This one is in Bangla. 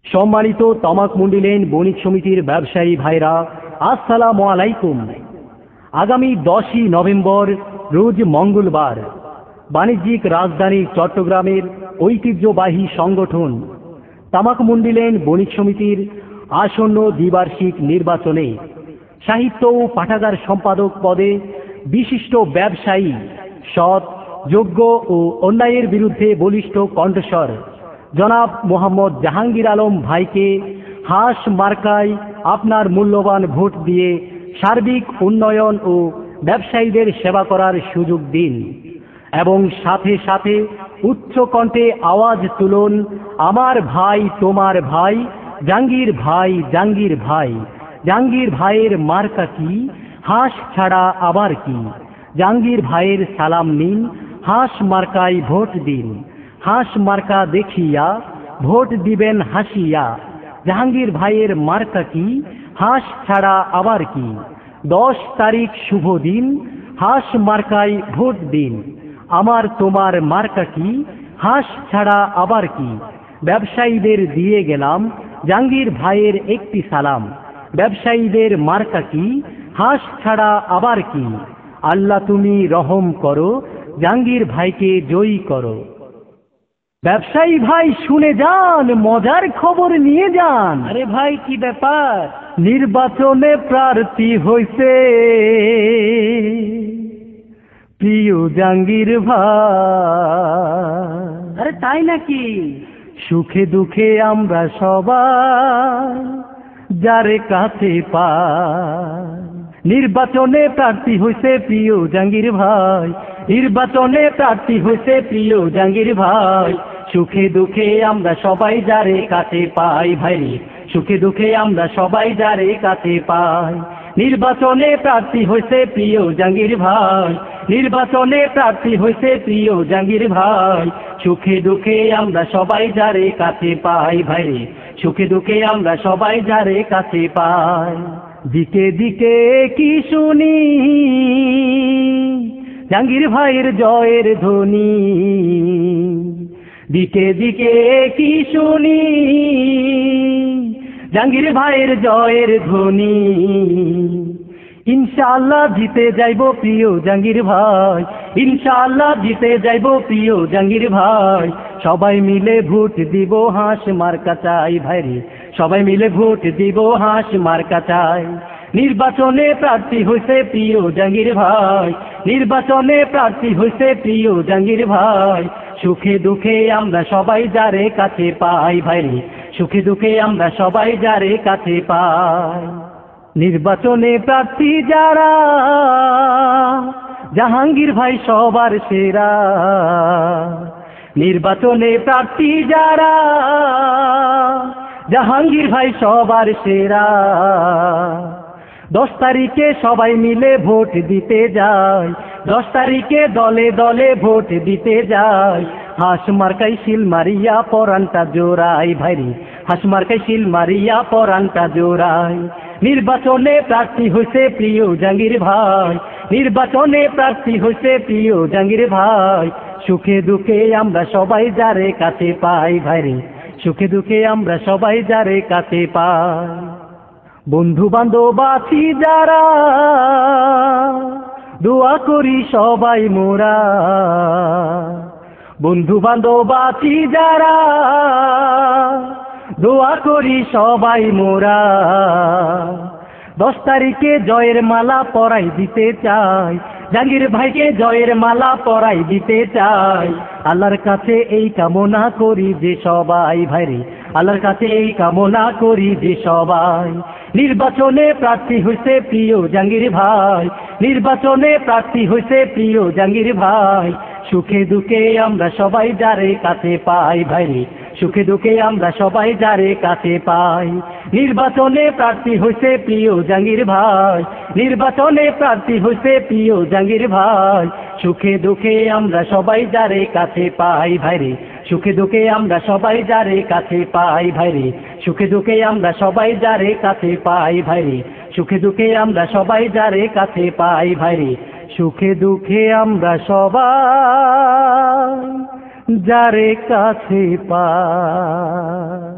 সম্মানিত তামাক মন্ডি লেন বণিক সমিতির ব্যবসায়ী ভাইরা, আসসালামু আলাইকুম। আগামী 10ই নভেম্বর রোজ মঙ্গলবার বাণিজ্যিক রাজধানী চট্টগ্রামের ঐতিহ্যবাহী সংগঠন তামাক মন্ডি লেন বণিক সমিতির আসন্ন দ্বিবার্ষিক নির্বাচনে সাহিত্য ও পাঠাগার সম্পাদক পদে বিশিষ্ট ব্যবসায়ী, সৎ, যোগ্য ও অন্যায়ের বিরুদ্ধে বলিষ্ঠ কণ্ঠস্বর জনাব মোহাম্মদ জাহাঙ্গীর আলম ভাইকে হাঁস মার্কায় আপনার মূল্যবান ভোট দিয়ে সার্বিক উন্নয়ন ও ব্যবসায়ীদের সেবা করার সুযোগ দিন এবং সাথে সাথে উচ্চ কণ্ঠে আওয়াজ তুলুন, আমার ভাই তোমার ভাই জাহাঙ্গীর ভাই, জাহাঙ্গীর ভাই। জাহাঙ্গীর ভাইয়ের মার্কা কি? হাঁস ছাড়া আবার কি? জাহাঙ্গীর ভাইয়ের সালাম নিন, হাঁস মার্কায় ভোট দিন। হাঁস মার্কা দেখিয়া ভোট দিবেন হাসিয়া। জাহাঙ্গীর ভাইয়ের মার্কা কি? হাঁস ছাড়া আবার কি? 10 তারিখ শুভ দিন, হাঁস মার্কায় ভোট দিন। আমার তোমার মার্কা কি? হাঁস ছাড়া আবার কি? ব্যবসায়ীদের দিয়ে গেলাম জাহাঙ্গীর ভাইয়ের একটি সালাম। ব্যবসায়ীদের মার্কা কি? হাঁস ছাড়া আবার কি? আল্লাহ তুমি রহম করো, জাহাঙ্গীর ভাইকে জয়ী করো। ব্যবসায়ী ভাই শুনে যান, মজার খবর নিয়ে যান। আরে ভাই, কি ব্যাপার? নির্বাচনে প্রার্থী হইছে প্রিয় জাহাঙ্গীর ভাই। আরে তাই নাকি? সুখে দুঃখে আমরা সবাই যারে কাছে পাই। নির্বাচনে প্রার্থী হইছে প্রিয় জাহাঙ্গীর ভাই। নির্বাচনে প্রার্থী হইছে প্রিয় জাহাঙ্গীর ভাই। সুখে দুঃখে আমরা সবাই যারে কাছে পাই ভাই। সুখে দুঃখে আমরা সবাই যারে কাছে পাই। নির্বাচনে প্রার্থী হইছে প্রিয় জাহাঙ্গীর ভাই। নির্বাচনে প্রার্থী হইছে প্রিয় জাহাঙ্গীর ভাই। সুখে দুঃখে আমরা সবাই যারে কাছে পাই ভাই। সুখে দুঃখে আমরা সবাই যারে কাছে পাই। দিকে দিকে কি শুনি জাহাঙ্গীর ভাইয়ের জয়ের ধ্বনি। দিকে দিকে কি শুনি জাহাঙ্গীর ভাইয়ের জয়ের ধ্বনি। ইনশাআল্লাহ জিতে যাইব প্রিয় জাহাঙ্গীর ভাই। ইনশাআল্লাহ জিতে যাইব প্রিয় জাহাঙ্গীর ভাই। সবাই মিলে ভোট দিব হাঁস মার্কা চাই ভাইরে। সবাই মিলে ভোট দিব হাঁস মার্কা চাই। নির্বাচনে প্রার্থী হইছে প্রিয় জাহাঙ্গীর ভাই। নির্বাচনে প্রার্থী হইছে প্রিয় জাহাঙ্গীর ভাই। সুখে দুঃখে আমরা সবাই যারে কাছে পাই ভাইরে। সুখে দুঃখে আমরা সবাই যারে কাছে পাই। নির্বাচনে প্রার্থী যারা জাহাঙ্গীর ভাই সবার সেরা। নির্বাচনে প্রার্থী যারা জাহাঙ্গীর ভাই সবার সেরা। 10 তারিখে সবাই মিলে ভোট দিতে যায়। 10 তারিখে দলে দলে ভোট দিতে যায়। হাঁস মার্কাই শিল মারিয়া পরানটা জোড়াই ভাইরে। হাঁস মার্কাই শিল মারিয়া পরানটা জোড়াই। নির্বাচনে প্রার্থী হইছে প্রিয় জাহাঙ্গীর ভাই। নির্বাচনে প্রার্থী হইছে প্রিয় জাহাঙ্গীর ভাই। সুখে দুঃখে আমরা সবাই যারে কাছে পাই ভাইরে। সুখে দুঃখে আমরা সবাই যারে কাছে পাই। বন্ধু বান্ধব আছি যারা দোয়া করি সবাই মোরা। বন্ধু বান্ধব আছি যারা দোয়া করি সবাই মোরা। 10 তারিখে জয়ের মালা পরাই দিতে চাই। জাহাঙ্গীর ভাইকে জয়ের মালা পরাই দিতে চাই। আল্লাহর কাছে এই কামনা করি যে সবাই ভাইরে। আল্লাহর কাছে এই কামনা করি যে সবাই। নির্বাচনে প্রার্থী হইছে প্রিয় জাহাঙ্গীর ভাই। নির্বাচনে প্রার্থী হইছে প্রিয় জাহাঙ্গীর ভাই। সুখে দুঃখে আমরা সবাই যারে কাছে পাই ভাইরে। সুখে দুঃখে আমরা সবাই যারে কাছে পাই। নির্বাচনে প্রার্থী হইছে প্রিয় জাহাঙ্গীর ভাই। নির্বাচনে প্রার্থী হইছে প্রিয় জাহাঙ্গীর ভাই। সুখে দুঃখে আমরা সবাই যারে কাছে পাই ভাইরে। সুখে দুঃখে আমরা সবাই যারে কাছে পাই ভাইরে। সুখে দুঃখে আমরা সবাই যারে কাছে পাই ভাইরে। সুখে দুঃখে আমরা সবাই যারে কাছে পাই ভাইরে। সুখে দুঃখে আমরা সবাই যারে কাছে পাই।